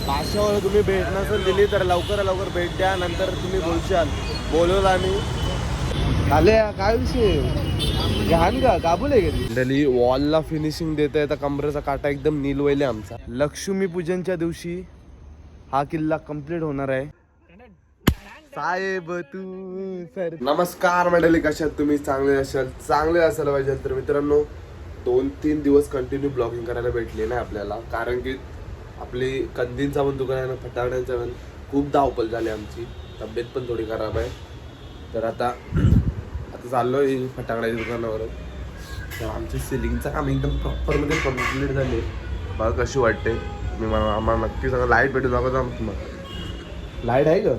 बादशाहला तुम्ही भेट नसेल दिली तर लवकर भेट द्या. नंतर तुम्ही बोलशाल बोलवलं आणि आले. काय विषय घाण का काबूल आहे गेली वॉलला फिनिशिंग देत आहे. कमरेचा काटा एकदम नीलवैले आमचा. लक्ष्मीपूजनच्या दिवशी हा किल्ला कंप्लीट होणार आहे. साहेब तू सर नमस्कार मंडळी, कशात तुम्ही? चांगले असायला पाहिजे. तर मित्रांनो 2-3 दिवस कंटिन्यू ब्लॉगिंग करायला भेटले नाही आपल्याला, कारण की आपली कंदींचा पण दुकान आहे ना, फटाकड्यांचा पण खूप धावपळ झाली. आमची तब्येत पण थोडी खराब आहे. तर आता चाललो आहे फटाकड्याच्या दुकानावर. तर आमचे सिलिंगचं काम एकदम प्रॉपरमध्ये कम्प्लीट झाले. बघा कशी वाटते. मी आम्हाला नक्की सांगा. लाईट भेटू नका तुम्हाला. लाईट आहे का?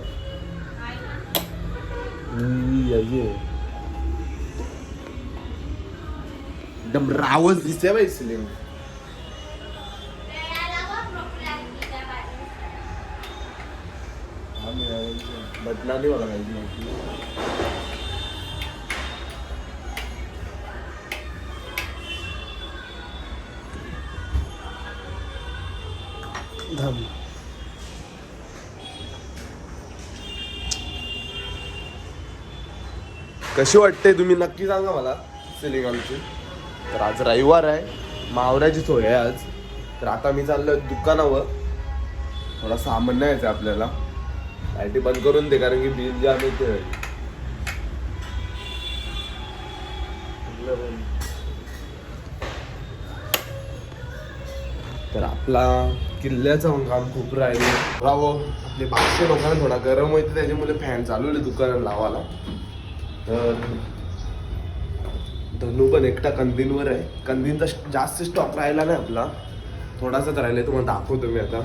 एकदम रावच दिसते बाई सिलिंग. बदला नाही मला माहिती. कशी वाटते तुम्ही नक्की सांगा मला सिलिंग आमची. तर आज रविवार आहे, मावऱ्याची सोय आहे आज. तर आता मी चाललोय दुकानावर. थोडा सामान न्यायचं आपल्याला. लाईटी बंद करून दे, कारण की बिल जाम येते. तर आपला किल्ल्याचं काम खूप राहिले. आपले 500 लोकांना थोडा गरम होते, त्याच्यामुळे फॅन चालवले दुकानात लावायला. तर धनू पण एकटा कंदींवर आहे. कंदींचा जास्त स्टॉक राहिला नाही आपला, थोडासाच राहिला. तुम्हाला दाखवतो मी आता.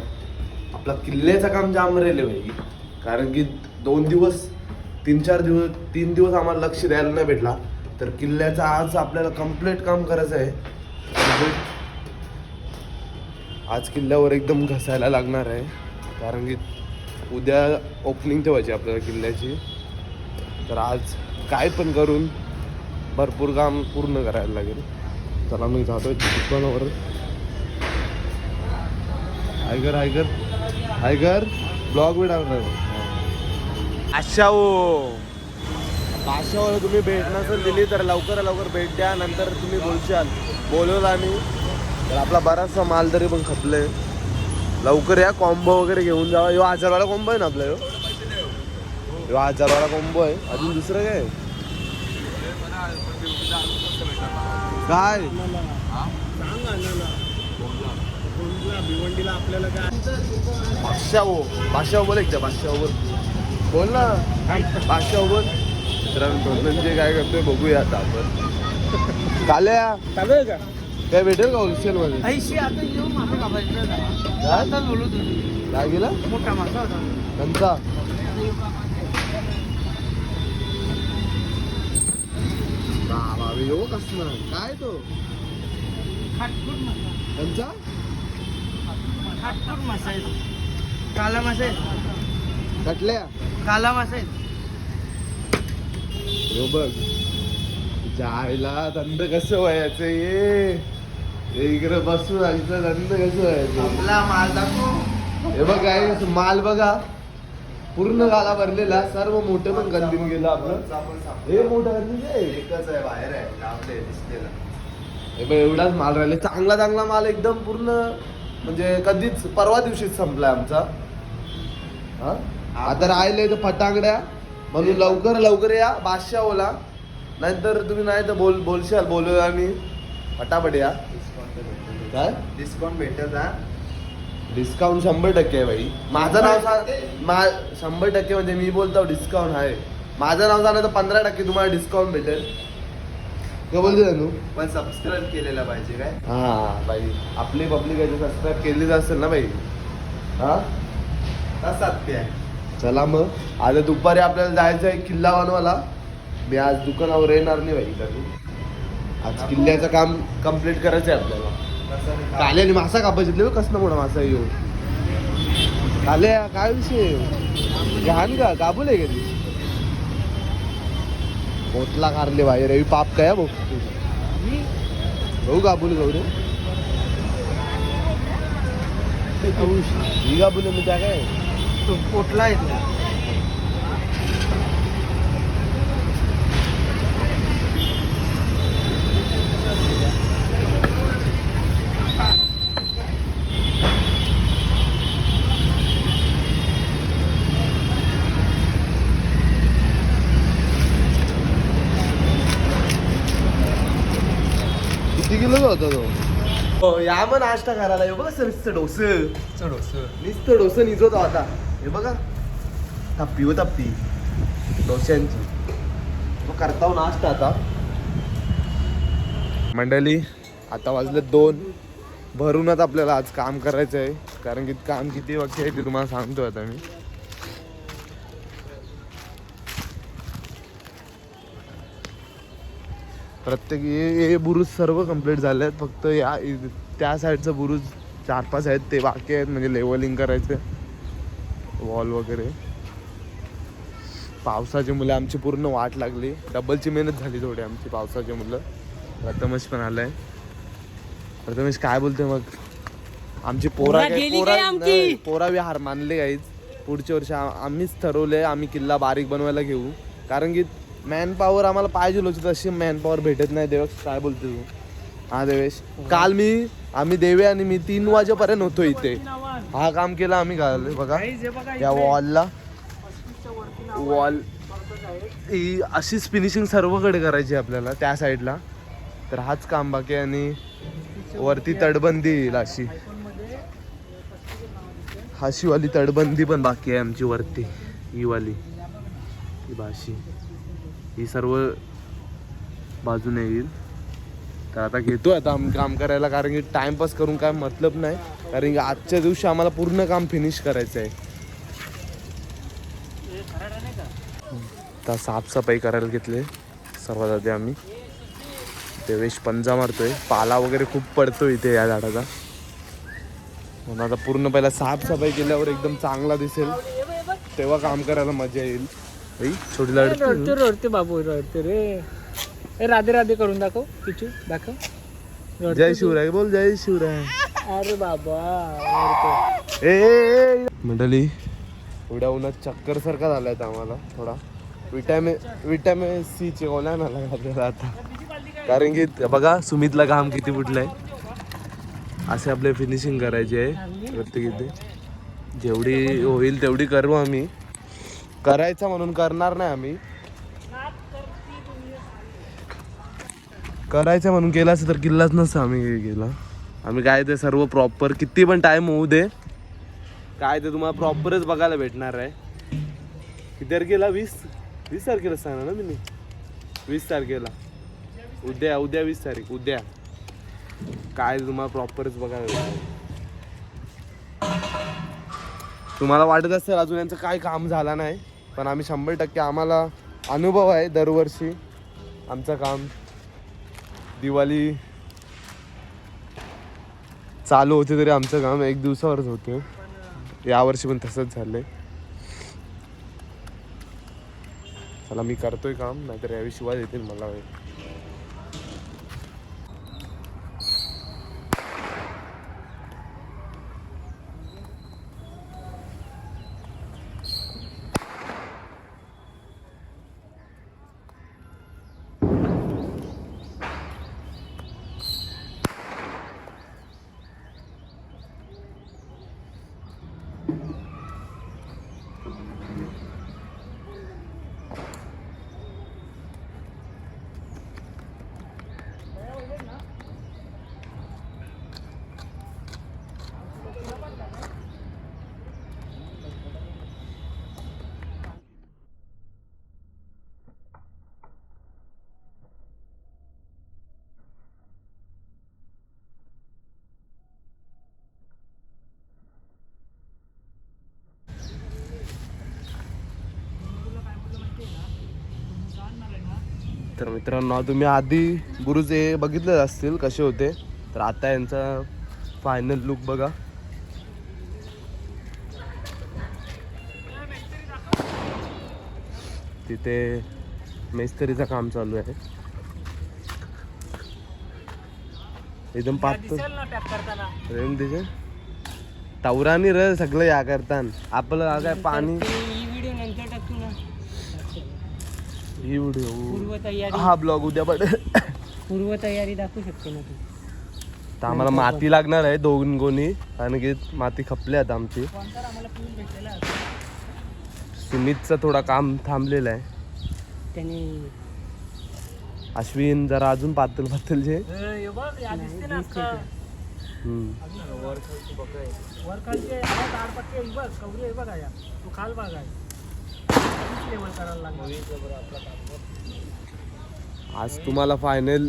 आपला किल्ल्याचं काम जाम राहिले भाई, कारण की 3 दिवस आम्हाला लक्ष द्यायला नाही भेटला. तर किल्ल्याचं आज आपल्याला कम्प्लीट काम करायचं आहे. आज किल्ल्यावर एकदम घसायला लागणार आहे, कारण की उद्या ओपनिंग ठेवायची आपल्याला किल्ल्याची. तर आज काय पण करून भरपूर काम पूर्ण करायला लागेल. चला मी जातोय दुकानावर. आयगर ब्लॉग बी टाकणार. बादशाहला तुम्ही भेट नसेल दिली तर लवकर भेट द्या. नंतर तुम्ही बोलशाल बोलवलं आणि तर आपला बराचसा माल तरी पण खपले. लवकर या. कॉम्बो वगैरे घेऊन जावा. 1000वाला कॉम्बो आहे ना आपला. 1000वाला कॉम्बो आहे. अजून दुसरं काय बादशाह बोल एकदा. बादशाह बोल ना. बादशाह बोल. म्हणजे काय करतोय बघूया आता आपण. काल्या काय भेटेल का होलसेल मध्ये? काय गेला मोठा मासा त्यांचा. कसं काय तो त्यांचा मासा आहे. काला मासा आहे. कटल्या काला मासा आहे. बघ जायला दंड कसं व्हायचं. ये इकडे बसून आईचा दंड कसं व्हायचं. आपला माल दाखव. हे बघ काय माल बघा. पूर्ण गाला भरलेला. सर्व मोठं पण गंदीन गेलं आपलं. हे मोठं गंदीन एकच आहे, बाहेर आहे लावले दिसलेला. हे बघ एवढाच माल राहिले. चांगला माल एकदम पूर्ण, म्हणजे कधीच परवा दिवशीच संपलाय आमचा. आता राहिले तर फटाकड्या. म्हणून लवकर या बादशाहला. नाहीतर तुम्ही नाही तर बोलशाल बोलू आणि फटाफट या. काय डिस्काउंट भेटत? डिस्काउंट 100% आहे भाई. माझं नाव सांग. 100% म्हणजे मी बोलतो डिस्काउंट आहे. माझं नाव सांगा तर 15% तुम्हाला डिस्काउंट भेटेल. काय बोलते तू? पण सबस्क्राईब केलेला पाहिजे काय? हा भाई, आपली पब्लिक आहे सबस्क्राईब केलीच असेल ना भाई. हा तसाच ते आहे. चला मग आता दुपारी आपल्याला जायचं आहे किल्ला बनवायला. मी आज दुकानावर येणार नाही भाई, कारण आज किल्ल्याचं काम कम्प्लीट करायचं आहे आपल्याला. काल्याने मासा कापायचे. कसं मोठा मासा येऊ. काल्या काय विषय घाण का काबूल आहे कधी. पोतला कारले भाई. रवी पाप काय भाऊ. काबूल गौरे ही गाबुले मी त्या काय पोटला येतो. किती किलो होता तो? या मग नाश्ता करायला हे बघा सर नुसतं नुसतं डोसं निजवतो आता. हे बघा थप्पी हो थप्पी डोस्यांची. मग करता हो नाश्ता आता. मंडळी आता वाजले 2. भरूनच आपल्याला आज काम करायचं आहे, कारण की काम किती वाजता आहे ते तुम्हाला सांगतो आता मी. प्रत्येक हे बुरुज सर्व कंप्लीट झाले आहेत. फक्त या त्या साईडचं बुरुज 4-5 आहेत ते बाकी आहेत, म्हणजे लेवलिंग करायचे वॉल वगैरे. पावसाची मुलं आमची पूर्ण वाट लागली. डबलची मेहनत झाली थोडी आमची पावसाची मुलं. प्रथमेश पण आलाय. प्रथमेश काय बोलते मग? आमची पोरा विहार मानले गाईज. पुढच्या वर्षी आम्हीच ठरवले आम्ही किल्ला बारीक बनवायला घेऊ, कारण की मॅन पॉवर आम्हाला पाहिजे होती, तशी मॅन पॉवर भेटत नाही. देवेश काय बोलते तू? हा देवेश, काल आम्ही देवे आणि मी 3 वाजेपर्यंत होतो इथे. हा काम केला आम्ही. घाल बघा या वॉलला. वॉल ही अशीच फिनिशिंग सर्वकडे करायची आपल्याला त्या साईडला. तर हाच काम बाकी आहे. आणि वरती तडबंदी येईल अशी. हाशीवाली तडबंदी पण बाकी आहे आमची वरती. ही वाली ही भाशी ही सर्व बाजूने येईल. तर आता घेतो आता आम्ही काम करायला, कारण की टाइमपास करून काय मतलब नाही, कारण की आजच्या दिवशी आम्हाला पूर्ण काम फिनिश करायचं आहे. आता साफसफाई करायला घेतले सर्वात आधी आम्ही. देवेश पंजा मारतोय. पाला वगैरे खूप पडतो इथे या झाडाचा, म्हणून आता पूर्ण पहिला साफसफाई केल्यावर एकदम चांगला दिसेल, तेव्हा काम करायला मजा येईल. छोटी रडते बाबू रडते रे. राधे राधे करून दाखव किचू दाखव. जय शिवराय बोल. जय शिवराय. अरे बाबा मंडळी एवढ्या उन्हात चक्कर सारखा झालाय आम्हाला. थोडा विटॅमिन सी चे गोळ्या आणायला आपल्याला आता, कारण की बघा सुमितला काम किती फुटलंय. असे आपले फिनिशिंग करायची आहे प्रत्येक इथे. जेवढी होईल तेवढी करू आम्ही. करायचं म्हणून करणार नाही आम्ही. करायचं म्हणून केलं असं तर किल्लाच नसतं आम्ही गेला. आम्ही काय ते सर्व प्रॉपर किती पण टाइम होऊ दे, काय ते तुम्हाला प्रॉपरच बघायला भेटणार आहे. किती तारखेला? 20 तारखेला सांगा ना तुम्ही. 20 तारखेला उद्या 20 तारीख उद्या. काय तुम्हाला प्रॉपरच बघायला भेटणार. तुम्हाला वाटत असेल अजून यांचं काय काम झालं नाही, पण आम्ही 100% आम्हाला अनुभव आहे. दरवर्षी आमचं काम दिवाळी चालू होते तरी आमचं काम 1 दिवसावरच होतं. यावर्षी पण तसंच झालंय. चला मी करतोय काम, नाहीतर यावेळी शिवाय देतील मला. तर मित्रांनो तुम्ही आधी बुरुज हे बघितले असतील कसे होते, तर आता यांचा फायनल लुक बघा. तिथे मेस्त्रीचं काम चालू आहे. एकदम पातळ रेम दिसे तवरानी र सगळं या करतात आपलं काय पाणी ही व्हिडिओ नंतर टाकतो ना. ही व्हिडिओ पूर्वतयारी हा ब्लॉग उद्या पण पूर्वतयारी दाखवू शकते ना तू. तर आम्हाला माती लागणार आहे 2 गोणी कारण की माती खपली आता आमची. कोणता आम्हाला पूल भेटलेला सुमितचं थोडा काम थांबलेलं आहे. त्याने अश्विन जरा अजून पातळ जे आज तुम्हाला फायनल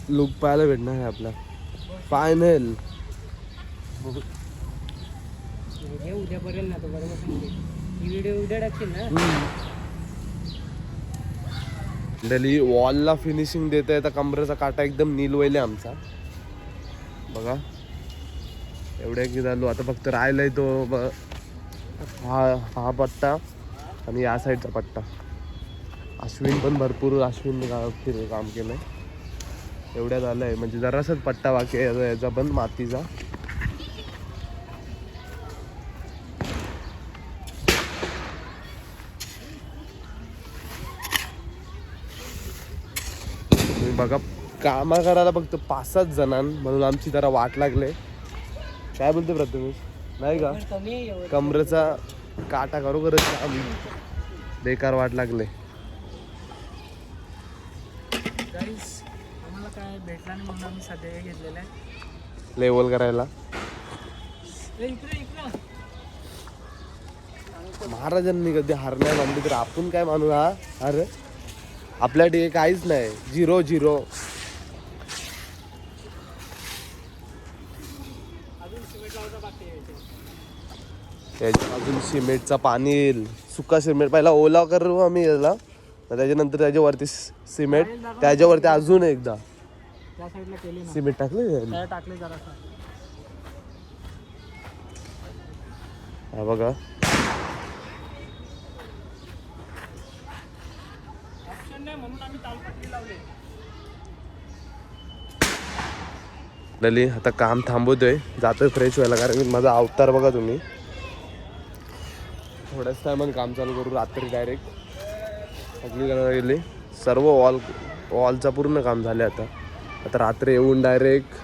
लुक पाहायला भेटणार आहे आपला फायनल. उद्यापर्यंत ना तो बरोबर सांगते. ही व्हिडिओ उद्या टाकशील ना. डली वॉलला फिनिशिंग देत आहे तर कमरेचा काटा एकदम नीलवैले आमचा बघा. एवढ्या की झालो आता फक्त राहिलाय तो हा पट्टा आणि या साईडचा पट्टा. अश्विन पण भरपूर काम केलंय. एवढ्या झालंय म्हणजे जरासच पट्टा बाकी आहे याचा पण मातीचा. बघा कामा करायला फक्त 5-7 जणां म्हणून आमची जरा वाट लागले. काय बोलते प्रथमेश नाही का कमरेचा काटा खरोखरच बेकार वाट लागले. आम्हाला काय भेटला नाही म्हणून आम्ही सध्या घेतलेला आहे लेवल करायला. महाराजांनी कधी हार नाही मानली तर आपण काय मानू. हा अरे आपल्या ठिकाणी काहीच नाही. 0-0 अजून सिमेंटचा पाणी येईल. सुका सिमेंट पहिला ओला करू आम्ही याला त्याच्यानंतर त्याच्यावरती सिमेंट त्याच्यावरती अजून एकदा त्या साईडला केली ना. सिमेंट टाकले टाकले जरा हा बघा. म्हणून आम्ही तालपत्री लावले. डली आता काम थांबवतोय जातोय फ्रेश व्हायला कारण की माझा अवतार बघा तुम्ही. थोड्याच टायमात काम चालू करू रात्री डायरेक्ट सगळी करायला गेली. सर्व वॉलचा पूर्ण काम झाले आता. आता रात्री येऊन डायरेक्ट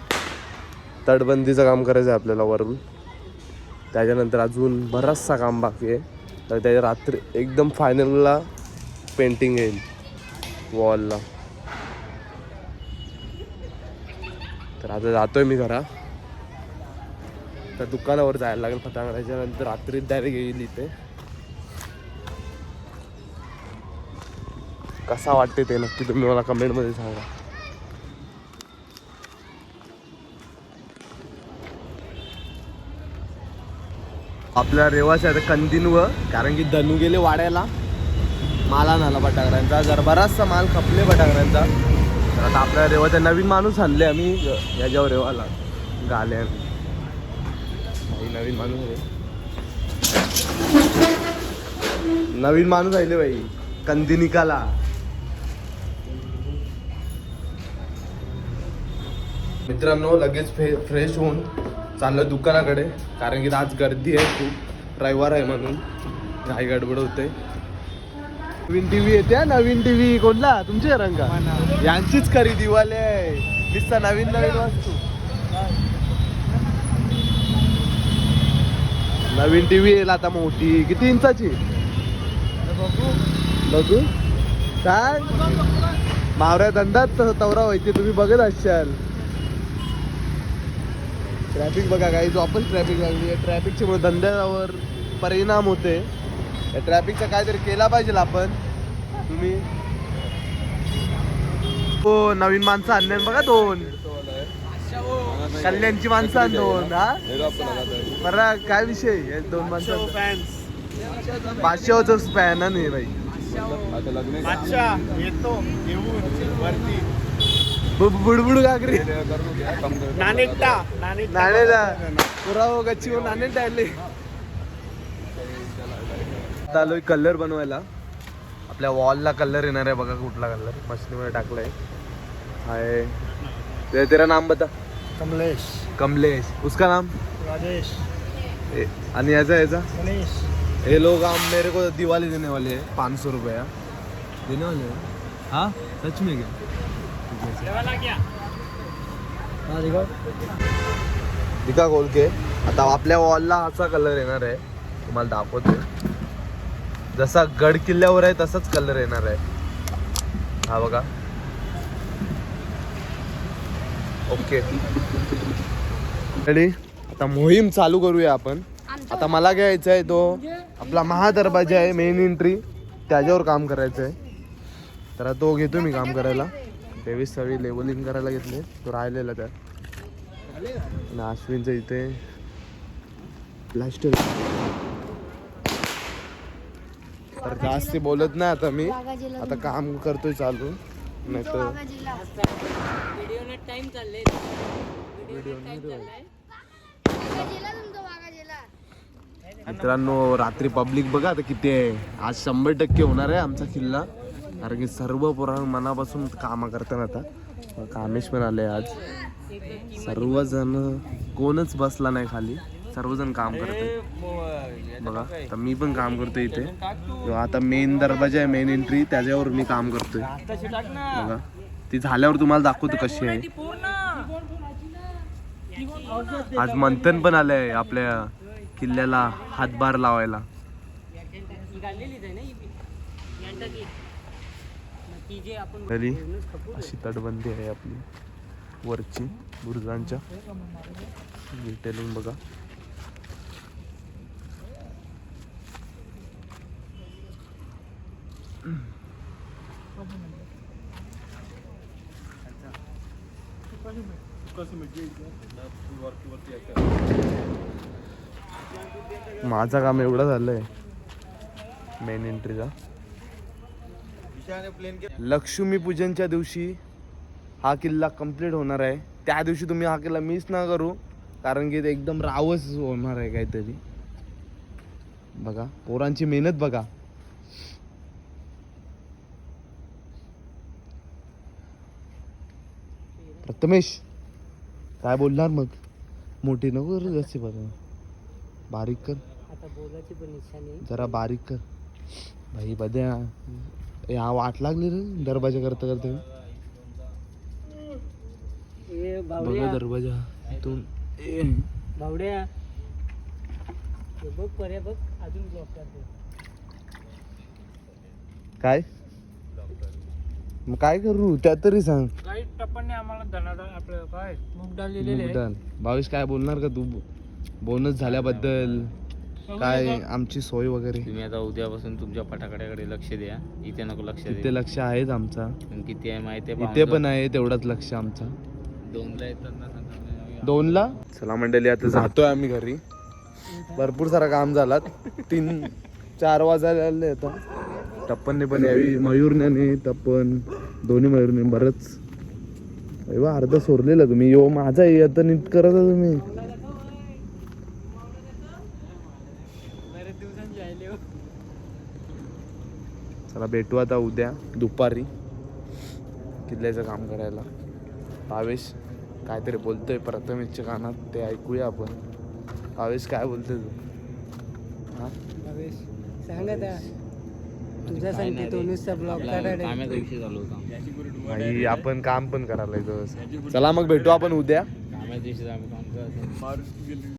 तटबंदीचं काम करायचं आहे आपल्याला वरून. त्याच्यानंतर अजून बराचसा काम बाकी आहे तर त्याच्या रात्री एकदम फायनलला पेंटिंग येईल वॉलला. तर आता जातोय मी घरा. तर दुकानावर जायला लागेल फटाकड्याच्या नंतर रात्री डायरेक्ट येईल इथे. कसा वाटते ते नक्की तुम्ही मला कमेंटमध्ये सांगा. आपल्या रेवाच्या आता कंटिन्यू कारण की धनू गेले वाड्याला माल आणायला फटाकड्यांचा. जर बराचसा माल खपले फटाकड्यांचा. तर आता आपल्या रेवाचा नवीन माणूस आणले आम्ही याच्यावर रेवाला गाल्यान. नवीन माणूस आहे नवीन माणूस आहे बाई कंदिनिकाला. मित्रांनो लगेच फ्रेश होऊन चाललं दुकानाकडे कारण की आज गर्दी आहे खूप. रविवार आहे म्हणून घाई गडबड होते. नवीन टीव्ही येते. नवीन टीव्ही कोणला तुमच्या रंगा यांचीच खरेदी वाले दिसता नवीन वस्तू. नवीन टीव्ही येईल आता मोठी. किती इंचाची बघू काय मावऱ्या धंदात तवरा व्हायची तुम्ही बघत असाल. ट्रॅफिक बघा काही वापस ट्रॅफिक लागली आहे. ट्रॅफिकच्या मुळे धंद्यावर परिणाम होते. या ट्रॅफिकचा काहीतरी केला पाहिजे आपण. तुम्ही हो नवीन माणसं आणले बघा 2 कल्याणची माणसं आण 2. हा बरं काय विषय 2 माणसं बादशाहचा फॅन नाही बाई. बुडबुड गागरी नाणेला पुराव गच्ची नाणे टाळले. आलोय कलर बनवायला. आपल्या वॉलला कलर येणार आहे बघा. कुठला कलर मशीनमध्ये टाकलाय हाय. तेरा नाम बता. कमलेश. कमलेश. उसका नाम राजेश. आणि याचा गणेश ये लोग हम मेरे को दिवाली देने वाले हैं 500 रुपया देने वाले हैं हाँ सच में क्या हा देखो दिका खोल के आता आपल्या वॉलला असा कलर येणार आहे तुम्हाला दाखवते जसा गड किल्ल्यावर आहे तसाच कलर येणार आहे हा बघा ओके रेडी आता मोहीम चालू करूया आपण आता मला घ्यायचा आहे तो आपला महादरवाजा आहे मेन एंट्री त्याच्यावर काम करायचं आहे तर तो घेतो मी काम करायला 23 सगळी लेवलिंग करायला घेतले तो राहिलेला त्या आणि अश्विनचं इथे प्लास्टर तर जास्त बोलत नाही आता मी आता काम करतोय चालू नाही तर मित्रांनो रात्री पब्लिक बघा आता किती आहे आज 100% होणार आहे आमचा किल्ला कारण की सर्व पुराण मनापासून काम करतात आता कामेश पण आले आज सर्वजण कोणच बसला नाही खाली सर्वजण काम करतात बघा तर मी पण काम करतोय इथे आता मेन दरवाजा आहे मेन एंट्री त्याच्यावर मी काम करतोय बघा ती झाल्यावर तुम्हाला दाखवतो कशी आहे आज मंथन पण आलंय आपल्या किल्ल्याला हातभार लावायला तरी अशी तटबंदी आहे आपली वरची बुरुजांच्या डिटेलिंग बघा माझं काम एवढं झालंय मेन एंट्रीचा लक्ष्मीपूजनच्या दिवशी हा किल्ला कंप्लीट होणार आहे त्या दिवशी तुम्ही हा किल्ला मिस ना करू कारण की ते एकदम रावच होणार आहे काहीतरी बघा पोरांची मेहनत बघा प्रथमेश काय बोलणार मग मोठी नको करू जास्त बारीक कर आता बोलायची पण इच्छा नाही जरा बारीक कर भाई बद्या या वाट लागली रे दरवाजा करता करता ए बघा बावड्या दरवाजा इथून बावड्या हे बघ पर्या बघ अजून ब्लॉक करतो काय मग काय करू त्या तरी सांग काही टप्पाने आम्हाला धनाडा आपलं काय मूग डाळ दिलेले आहे मुगडाळ. भावेश काय बोलणार का तू बोनस झाल्याबद्दल काय आमची सोय वगैरे तुम्ही आता उद्यापासून तुमच्या फटाकड्याकडे लक्ष द्या इथे नको लक्ष इथे द्या लक्ष आहेच आमचा किती आहे माहिती आहे इथे पण आहे तेवढाच लक्ष आमचा 2ला येतात ना सांगा 2ला चला मंडळी आता जातोय आम्ही घरी भरपूर सारा काम झाला 3-4 वाजायला आले आता टप्पनने पण यावी मयूरने टप्पन दोन्ही मयूरने बरंच अर्ध सोडलेलं तुम्ही यो माझा आता नीट करत तुम्ही बरेच दिवसांची आले हो चला भेटू आता उद्या दुपारी किल्ल्याचं काम करायला भावेश काहीतरी बोलतोय प्रथमेशच्या कानात ते ऐकूया आपण भावेश काय बोलतोय तू हा भावेश सांग आता तुझा सांगते तो नुसता ब्लॉक काढायला कामाचा विषय चालू होता भाई आपण काम पण करायला येतो चला मग भेटू आपण उद्या कामाच्या विषयी आम्ही काम करतो